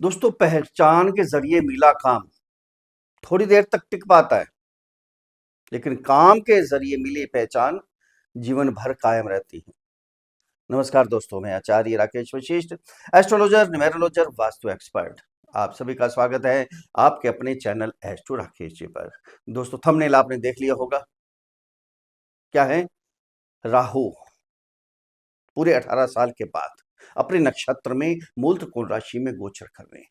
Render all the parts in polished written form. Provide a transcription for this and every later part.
दोस्तों, पहचान के जरिए मिला काम थोड़ी देर तक टिक पाता है, लेकिन काम के जरिए मिली पहचान जीवन भर कायम रहती है। नमस्कार दोस्तों, मैं आचार्य राकेश वशिष्ठ, एस्ट्रोलॉजर, न्यूमेरोलॉजर, वास्तु एक्सपर्ट। आप सभी का स्वागत है आपके अपने चैनल एस्ट्रो राकेश जी पर। दोस्तों, थंबनेल आपने देख लिया होगा। क्या है? राहु पूरे 18 साल के बाद अपने नक्षत्र में मूल त्रिकोण राशि में गोचर कर रहे हैं।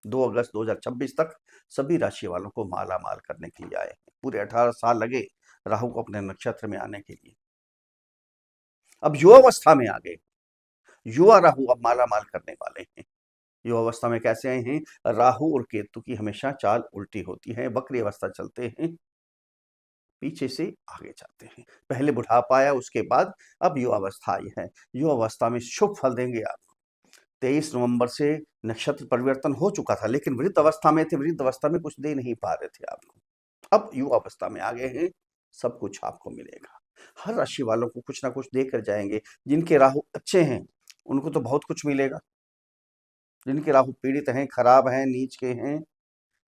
2 अगस्त 2026 तक सभी राशि वालों को माला माल करने के लिए आए हैं। पूरे 18 साल लगे राहु को अपने नक्षत्र में आने के लिए। अब युवावस्था में आ गए। युवा राहु अब माला माल करने वाले हैं। युवावस्था में कैसे आए हैं? राहु और केतु की हमेशा चाल उल्टी होती है, वक्री अवस्था चलते हैं, पीछे से आगे जाते हैं। पहले बुढ़ापा आया, उसके बाद अब युवावस्था आई है। युवावस्था में शुभ फल देंगे आपको। 23 नवंबर से नक्षत्र परिवर्तन हो चुका था, लेकिन वृद्ध अवस्था में थे, वृद्ध अवस्था में कुछ दे नहीं पा रहे थे आपको। अब युवा अवस्था में आ गए हैं, सब कुछ आपको मिलेगा। हर राशि वालों को कुछ ना कुछ देकर जाएंगे। जिनके राहु अच्छे हैं उनको तो बहुत कुछ मिलेगा। जिनके राहु पीड़ित हैं, खराब हैं, नीच के हैं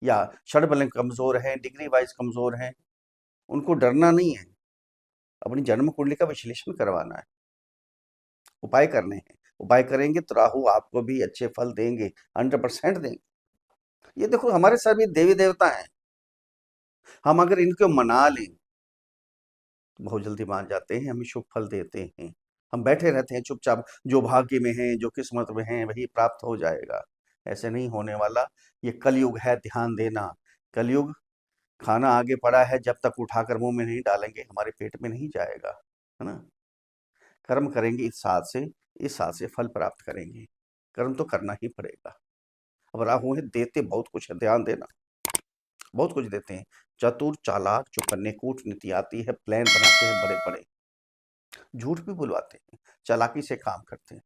या षडबल कमजोर हैं, डिग्री वाइज कमजोर हैं, उनको डरना नहीं है। अपनी जन्म कुंडली का विश्लेषण करवाना है, उपाय करने हैं। उपाय करेंगे तो राहु आपको भी अच्छे फल देंगे, 100% देंगे। ये देखो, हमारे सभी देवी देवता हैं। हम अगर इनको मना लें बहुत जल्दी मान जाते हैं, हमें शुभ फल देते हैं। हम बैठे रहते हैं चुपचाप, जो भाग्य में है, जो किस्मत में है, वही प्राप्त हो जाएगा। ऐसे नहीं होने वाला। ये कलयुग है, ध्यान देना। कलयुग, खाना आगे पड़ा है, जब तक उठाकर मुंह में नहीं डालेंगे हमारे पेट में नहीं जाएगा, है ना। कर्म करेंगे इस साल से फल प्राप्त करेंगे। कर्म तो करना ही पड़ेगा। अब राहु है, देते बहुत कुछ है, ध्यान देना। बहुत कुछ देते हैं। चतुर चालाक चौकन्ने कूटनीति आती है, प्लान बनाते हैं बड़े बड़े, झूठ भी बुलवाते हैं, चालाकी से काम करते हैं,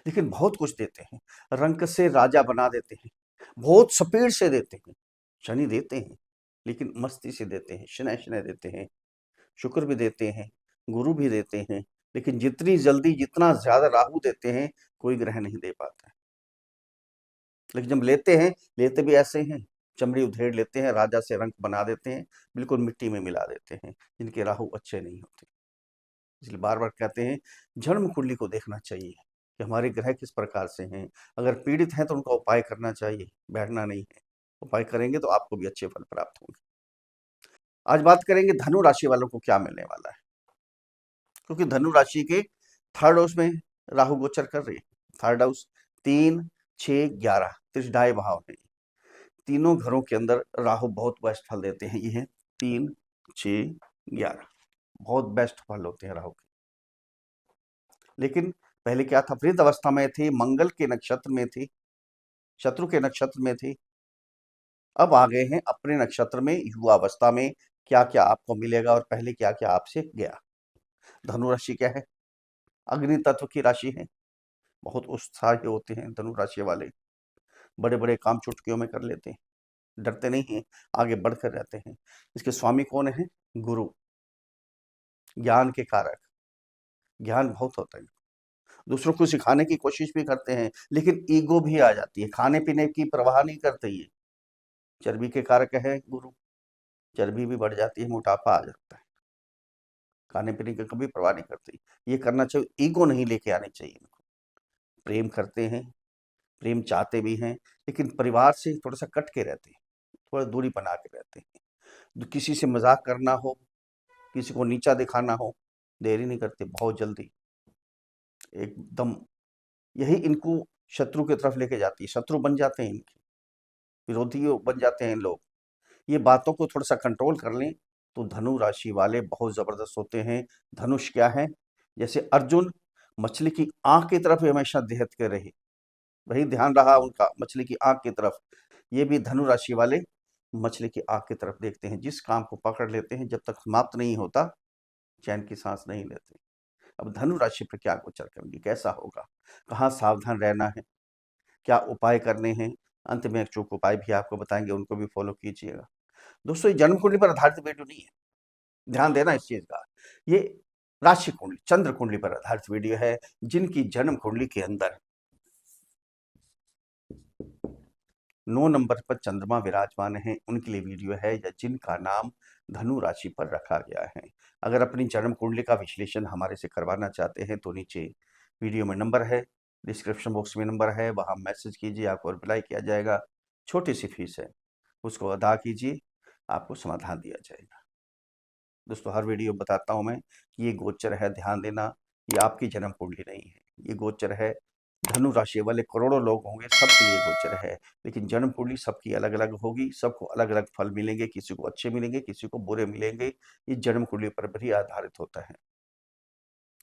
लेकिन बहुत कुछ देते हैं। रंक से राजा बना देते हैं, बहुत स्पीड से देते हैं। शनि देते हैं, लेकिन मस्ती से देते हैं, शनै शनै देते हैं। शुक्र भी देते हैं, गुरु भी देते हैं, लेकिन जितनी जल्दी जितना ज्यादा राहु देते हैं, कोई ग्रह नहीं दे पाता है। लेकिन जब लेते हैं, लेते भी ऐसे हैं, चमड़ी उधेड़ लेते हैं, राजा से रंक बना देते हैं, बिल्कुल मिट्टी में मिला देते हैं। जिनके राहु अच्छे नहीं होते, इसलिए बार बार कहते हैं जन्म कुंडली को देखना चाहिए कि हमारे ग्रह किस प्रकार से हैं। अगर पीड़ित हैं तो उनका उपाय करना चाहिए, बैठना नहीं है। उपाय करेंगे तो आपको भी अच्छे फल प्राप्त होंगे। आज बात करेंगे धनु राशि वालों को क्या मिलने वाला है, क्योंकि धनु राशि के थर्ड हाउस में राहु गोचर कर रही है। थर्ड हाउस 3, 6, 11 त्रिशदाय भाव है। तीनों घरों के अंदर राहु बहुत बेस्ट फल देते हैं। ये है 3, 6, 11, बहुत बेस्ट फल होते हैं राहु के। लेकिन पहले क्या था, वृद्ध अवस्था में थी, मंगल के नक्षत्र में थी, शत्रु के नक्षत्र में थी। अब आ गए हैं अपने नक्षत्र में, युवा अवस्था में। क्या क्या आपको मिलेगा और पहले क्या क्या आपसे गया। धनु राशि क्या है? अग्नि तत्व की राशि है। बहुत उत्साही होते हैं धनु राशि वाले, बड़े बड़े काम चुटकियों में कर लेते हैं, डरते नहीं हैं, आगे बढ़कर रहते हैं। इसके स्वामी कौन है? गुरु, ज्ञान के कारक। ज्ञान बहुत होता है, दूसरों को सिखाने की कोशिश भी करते हैं, लेकिन ईगो भी आ जाती है। खाने पीने की परवाह नहीं करते ये। चर्बी के कारक है गुरु, चर्बी भी बढ़ जाती है, मोटापा आ जाता है। खाने पीने की कभी परवाह नहीं करते। ये करना चाहिए, ईगो नहीं लेके आनी चाहिए इनको। प्रेम करते हैं, प्रेम चाहते भी हैं, लेकिन परिवार से थोड़ा सा कट के रहते हैं, थोड़ा दूरी बना के रहते हैं। किसी से मजाक करना हो, किसी को नीचा दिखाना हो, देरी नहीं करते, बहुत जल्दी एकदम। यही इनको शत्रु की तरफ लेके जाती है, शत्रु बन जाते हैं इनके, विरोधी बन जाते हैं लोग। ये बातों को थोड़ा सा कंट्रोल कर लें तो धनु राशि वाले बहुत जबरदस्त होते हैं। धनुष क्या है? जैसे अर्जुन मछली की आंख की तरफ हमेशा देहत के रहे, वही ध्यान रहा उनका, मछली की आंख की तरफ। ये भी धनु राशि वाले मछली की आंख की तरफ देखते हैं, जिस काम को पकड़ लेते हैं जब तक समाप्त नहीं होता चैन की सांस नहीं लेते। अब धनु राशि पर क्या गोचर करेंगे, कैसा होगा, कहाँ सावधान रहना है, क्या उपाय करने हैं, अंत में अचूक उपाय भी आपको बताएंगे, उनको भी फॉलो कीजिएगा। दोस्तों, ये जन्म कुंडली पर आधारित वीडियो नहीं है, ध्यान देना इस चीज का। ये राशि कुंडली, चंद्र कुंडली पर आधारित वीडियो है। जिनकी जन्म कुंडली के अंदर 9 नंबर पर चंद्रमा विराजमान है, उनके लिए वीडियो है, या जिनका नाम धनु राशि पर रखा गया है। अगर अपनी जन्म कुंडली का विश्लेषण हमारे से करवाना चाहते हैं तो नीचे वीडियो में नंबर है, डिस्क्रिप्शन बॉक्स में नंबर है, वहां मैसेज कीजिए, आपको रिप्लाई किया जाएगा। छोटी सी फीस है, उसको अदा कीजिए, आपको समाधान दिया जाएगा। दोस्तों, हर वीडियो बताता हूं मैं कि ये गोचर है, ध्यान देना, ये आपकी जन्म कुंडली नहीं है, ये गोचर है। धनु राशि वाले करोड़ों लोग होंगे, सबके लिए गोचर है, लेकिन जन्म कुंडली सबकी अलग अलग होगी, सबको अलग अलग फल मिलेंगे, किसी को अच्छे मिलेंगे, किसी को बुरे मिलेंगे। ये जन्म कुंडली पर भी आधारित होता है,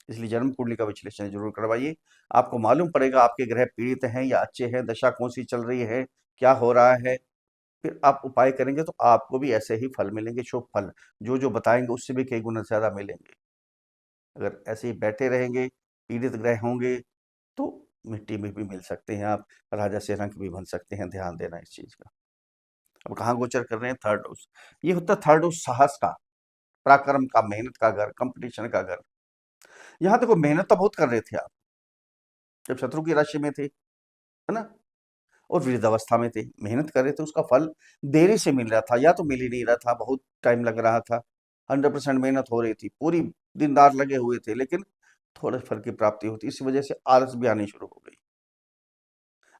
इसलिए जन्म कुंडली का विश्लेषण जरूर करवाइए। आपको मालूम पड़ेगा आपके ग्रह पीड़ित हैं या अच्छे हैं, दशा कौन सी चल रही है, क्या हो रहा है। फिर आप उपाय करेंगे तो आपको भी ऐसे ही फल मिलेंगे, शुभ फल जो जो बताएंगे उससे भी कई गुना ज्यादा मिलेंगे। अगर ऐसे ही बैठे रहेंगे, पीड़ित ग्रह होंगे, तो मिट्टी में भी मिल सकते हैं आप, राजा से रंक भी बन सकते हैं, ध्यान देना इस चीज का। अब कहाँ गोचर कर रहे हैं? Third house. ये होता है थर्ड हाउस साहस का, पराक्रम का, मेहनत का घर, कंपटीशन का घर। यहाँ देखो, मेहनत तो बहुत कर रहे थे आप जब शत्रु की राशि में थे, है ना, और वृद्धावस्था में थे, मेहनत कर रहे थे, उसका फल देरी से मिल रहा था, या तो मिल ही नहीं रहा था, बहुत टाइम लग रहा था। 100% मेहनत हो रही थी, पूरी दिन रात लगे हुए थे, लेकिन थोड़े फल की प्राप्ति होती, इस वजह से आलस भी आनी शुरू हो गई।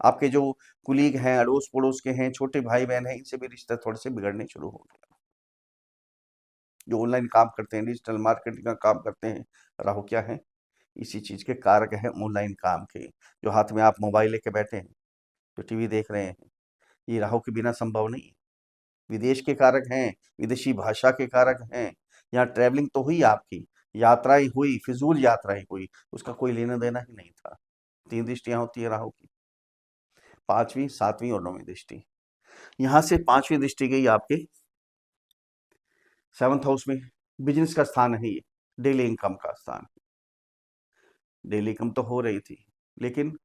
आपके जो कुलीग हैं, अड़ोस पड़ोस के हैं, छोटे भाई बहन हैं, इनसे भी रिश्ते थोड़े से बिगड़ने शुरू हो गए। जो ऑनलाइन काम करते हैं, डिजिटल मार्केटिंग का काम करते हैं, राहु क्या है? इसी चीज के कारक है, ऑनलाइन काम के। जो हाथ में आप मोबाइल लेके बैठे हैं, जो टीवी देख रहे हैं, ये राहु के बिना संभव नहीं है। विदेश के कारक हैं, विदेशी भाषा के कारक हैं। यहाँ ट्रैवलिंग तो हुई आपकी, यात्राएं हुई, फिजूल यात्राएं हुई, उसका कोई लेना देना ही नहीं था। 3 दृष्टियां होती है राहु की, 5वीं, 7वीं और 9वीं दृष्टि। यहाँ से 5वीं दृष्टि गई आपके 7th हाउस में, बिजनेस का स्थान है ये, डेली इनकम का स्थान। डेली इनकम तो हो रही थी, लेकिन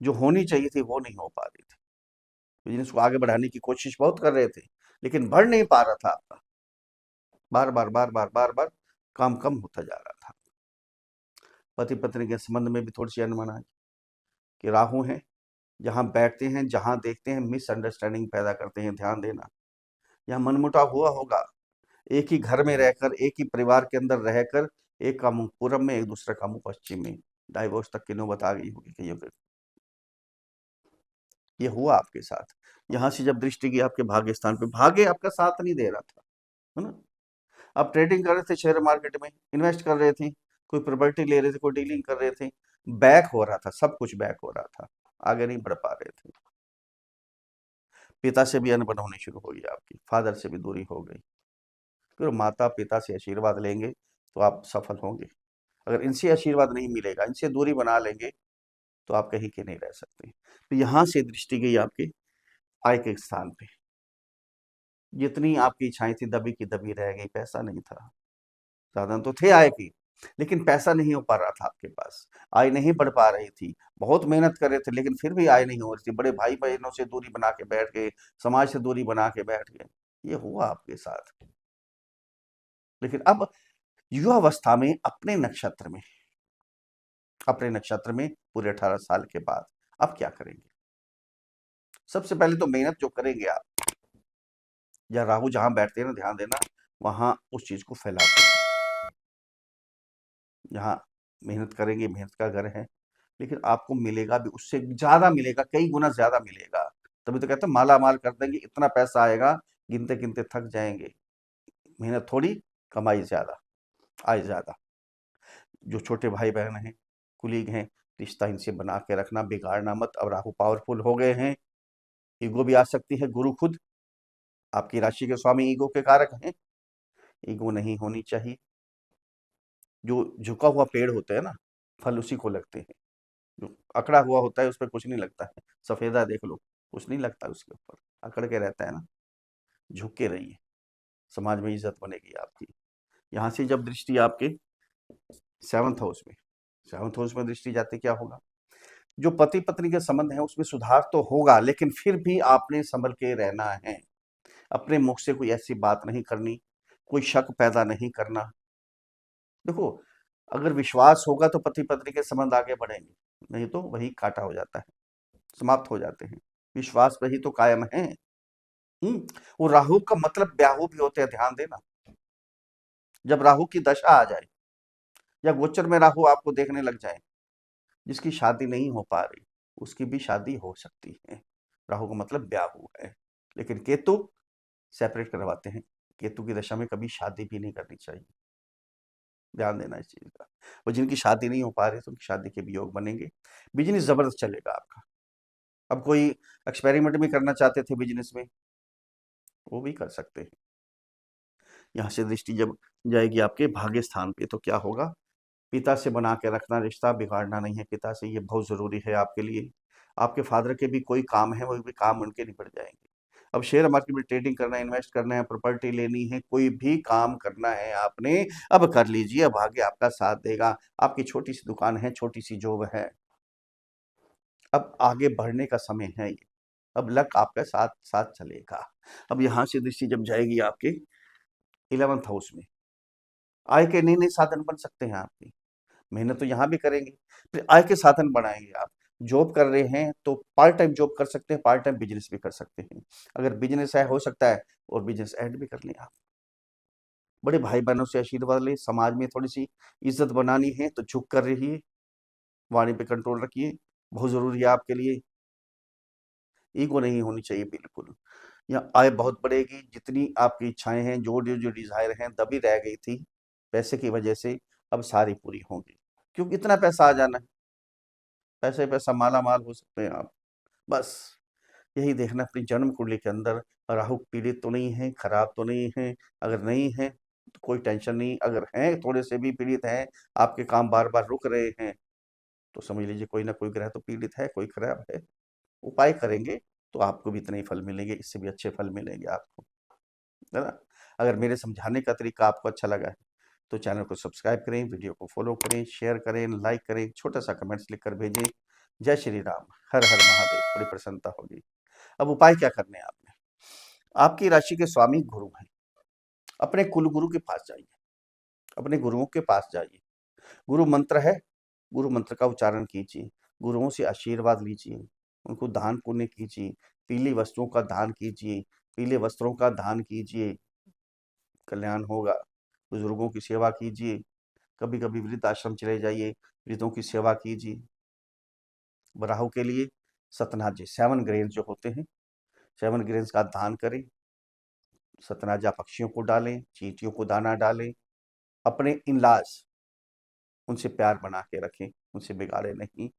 जो होनी चाहिए थी वो नहीं हो पा रही थी। बिजनेस को आगे बढ़ाने की कोशिश बहुत कर रहे थे, लेकिन बढ़ नहीं पा रहा था आपका, बार बार बार बार बार बार काम कम होता जा रहा था। पति पत्नी के संबंध में भी थोड़ी सी अनुमाना है कि राहु है, जहां बैठते हैं, जहां देखते हैं, मिसअंडरस्टैंडिंग पैदा करते हैं, ध्यान देना। यहाँ मनमुटाव हुआ होगा, एक ही घर में रहकर, एक ही परिवार के अंदर रहकर, एक का मुंह पूरब में, एक दूसरे का मुंह पश्चिम में, डाइवोर्स तक की नौबत आ गई होगी कईयों के। ये हुआ आपके साथ। यहाँ से जब दृष्टि की आपके भाग्य स्थान पे, भाग्य आपका साथ नहीं दे रहा था, है ना। आप ट्रेडिंग कर रहे थे, शेयर मार्केट में इन्वेस्ट कर रहे थे, कोई प्रॉपर्टी ले रहे थे, कोई डीलिंग कर रहे थे, बैक हो रहा था, सब कुछ बैक हो रहा था, आगे नहीं बढ़ पा रहे थे। पिता से भी अनबन होनी शुरू हो गई आपकी, फादर से भी दूरी हो गई। फिर माता पिता से आशीर्वाद लेंगे तो आप सफल होंगे। अगर इनसे आशीर्वाद नहीं मिलेगा, इनसे दूरी बना लेंगे, तो आप कहीं के नहीं रह सकते। तो यहाँ से दृष्टि गई आपके आय के स्थान पे, जितनी आपकी इच्छाएं थी दबी की दबी रह गई, पैसा नहीं था। साधन तो थे आय की, लेकिन पैसा नहीं हो पा रहा था आपके पास, आय नहीं बढ़ पा रही थी। बहुत मेहनत कर रहे थे, लेकिन फिर भी आय नहीं हो रही थी, बड़े भाई बहनों से दूरी बना के बैठ गए, समाज से दूरी बना के बैठ गए। ये हुआ आपके साथ। लेकिन अब युवावस्था में, अपने नक्षत्र में पूरे 18 साल के बाद अब क्या करेंगे? सबसे पहले तो मेहनत जो करेंगे आप, या राहु जहां बैठते हैं ना, ध्यान देना, वहां उस चीज को फैलाते हैं। जहाँ मेहनत करेंगे, मेहनत का घर है, लेकिन आपको मिलेगा भी, उससे ज्यादा मिलेगा, कई गुना ज्यादा मिलेगा। तभी तो कहते हैं माला माल कर देंगे, इतना पैसा आएगा, गिनते गिनते थक जाएंगे। मेहनत थोड़ी, कमाई ज्यादा, आय ज्यादा। जो छोटे भाई बहन हैं, कुलीग हैं, रिश्ता इनसे बना के रखना, बिगाड़ना मत। अब राहु पावरफुल हो गए हैं, ईगो भी आ सकती है। गुरु खुद आपकी राशि के स्वामी ईगो के कारक हैं, ईगो नहीं होनी चाहिए। जो झुका हुआ पेड़ होता है ना, फल उसी को लगते हैं। जो अकड़ा हुआ होता है उस पर कुछ नहीं लगता है, सफेदा देख लो, कुछ नहीं लगता उसके ऊपर, अकड़ के रहता है ना। झुक के रहिए, समाज में इज्जत बनेगी आपकी। यहाँ से जब दृष्टि आपके 7th हाउस में दृष्टि जाते, क्या होगा? जो पति पत्नी के संबंध है उसमें सुधार तो होगा, लेकिन फिर भी आपने संभल के रहना है। अपने मुख से कोई ऐसी बात नहीं करनी, कोई शक पैदा नहीं करना। देखो, अगर विश्वास होगा तो पति पत्नी के संबंध आगे बढ़ेंगे, नहीं तो वही काटा हो जाता है, समाप्त हो जाते हैं। विश्वास पे ही तो कायम है। वो राहु का मतलब ब्याहु भी होते हैं, ध्यान देना। जब राहु की दशा आ जाए या गोचर में राहु आपको देखने लग जाए, जिसकी शादी नहीं हो पा रही उसकी भी शादी हो सकती है। राहु का मतलब ब्याहु है। लेकिन केतु सेपरेट करवाते हैं। केतु की दशा में कभी शादी भी नहीं करनी चाहिए, ध्यान देना इस चीज का। और जिनकी शादी नहीं हो पा रही तो उनकी शादी के भी योग बनेंगे। बिजनेस जबरदस्त चलेगा आपका। अब कोई एक्सपेरिमेंट भी करना चाहते थे बिजनेस में, वो भी कर सकते हैं। यहाँ से दृष्टि जब जाएगी आपके भाग्य स्थान पे तो क्या होगा, पिता से बना के रखना, रिश्ता बिगाड़ना नहीं है पिता से, ये बहुत जरूरी है आपके लिए। आपके फादर के भी कोई काम है, वो भी काम उनके निपट जाएंगे। अब शेयर मार्केट में ट्रेडिंग करना है, इन्वेस्ट करना है, प्रॉपर्टी लेनी है, कोई भी काम करना है आपने, अब कर लीजिए, अब भाग्य आपका साथ देगा। आपकी छोटी सी दुकान है, छोटी सी जॉब है, अब आगे बढ़ने का समय है ये। अब लक आपका साथ साथ चलेगा। अब यहाँ से दृष्टि जब जाएगी आपके 11th हाउस में, आय के नए नए साधन बन सकते हैं आपके। मेहनत तो यहाँ भी करेंगे, फिर आय के साधन बढ़ाएंगे आप। जॉब कर रहे हैं तो पार्ट टाइम जॉब कर सकते हैं, पार्ट टाइम बिजनेस भी कर सकते हैं। अगर बिजनेस है हो सकता है और बिजनेस ऐड भी कर लें आप। बड़े भाई बहनों से आशीर्वाद लें, समाज में थोड़ी सी इज्जत बनानी है तो झुक कर रहिए, वाणी पे कंट्रोल रखिए, बहुत जरूरी है आपके लिए। ईगो नहीं होनी चाहिए बिल्कुल। यहाँ आय बहुत बढ़ेगी, जितनी आपकी इच्छाएं हैं, जो जो जो डिजायर हैं दबी रह गई थी पैसे की वजह से, अब सारी पूरी होंगी। क्योंकि इतना पैसा आ जाना है, पैसे पैसा माला माल हो सकते हैं आप। बस यही देखना अपनी जन्म कुंडली के अंदर राहु पीड़ित तो नहीं है, खराब तो नहीं है। अगर नहीं है तो कोई टेंशन नहीं, अगर हैं थोड़े से भी पीड़ित हैं, आपके काम बार बार रुक रहे हैं, तो समझ लीजिए कोई ना कोई ग्रह तो पीड़ित है, कोई खराब है। उपाय करेंगे तो आपको भी इतने ही फल मिलेंगे, इससे भी अच्छे फल मिलेंगे आपको, है ना। अगर मेरे समझाने का तरीका आपको अच्छा लगा है तो चैनल को सब्सक्राइब करें, वीडियो को फॉलो करें, शेयर करें, लाइक करें, छोटा सा कमेंट्स लिख कर भेजें। जय श्री राम, हर हर महादेव, बड़ी प्रसन्नता होगी। अब उपाय क्या करने हैं आपने, आपकी राशि के स्वामी गुरु हैं, अपने कुल गुरु के पास जाइए, अपने गुरुओं के पास जाइए। गुरु मंत्र है, गुरु मंत्र का उच्चारण कीजिए, गुरुओं से आशीर्वाद लीजिए, उनको दान पुण्य कीजिए, पीली वस्तुओं का दान कीजिए, पीले वस्त्रों का दान कीजिए, कल्याण होगा। बुजुर्गों की सेवा कीजिए, कभी कभी वृद्ध आश्रम चले जाइए, वृद्धों की सेवा कीजिए। राहु के लिए सतनाजी 7 ग्रेन जो होते हैं, 7 ग्रेन्स का दान करें, सतनाजा पक्षियों को डालें, चींटियों को दाना डालें। अपने इनलाज उनसे प्यार बना के रखें, उनसे बिगाड़े नहीं।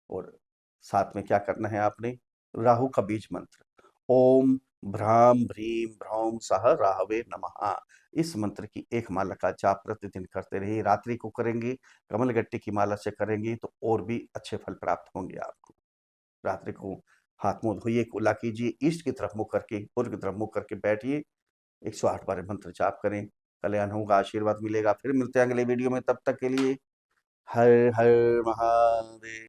और साथ में क्या करना है आपने, राहु का बीज मंत्र, ओम भ्राम भ्रीम भ्रौम सह राहवे नमः, इस मंत्र की एक माला का जाप प्रतिदिन करते रहिए। रात्रि को करेंगे, कमल गट्टी की माला से करेंगे तो और भी अच्छे फल प्राप्त होंगे आपको। रात्रि को हाथ मुंह धोइए, कुल्ला कीजिए, ईस्ट की तरफ मुंह करके, पूर्व की तरफ मुंह करके बैठिए, 108 बार मंत्र जाप करें, कल्याण होगा, आशीर्वाद मिलेगा। फिर मिलते हैं अगले वीडियो में, तब तक के लिए हर हर महादेव।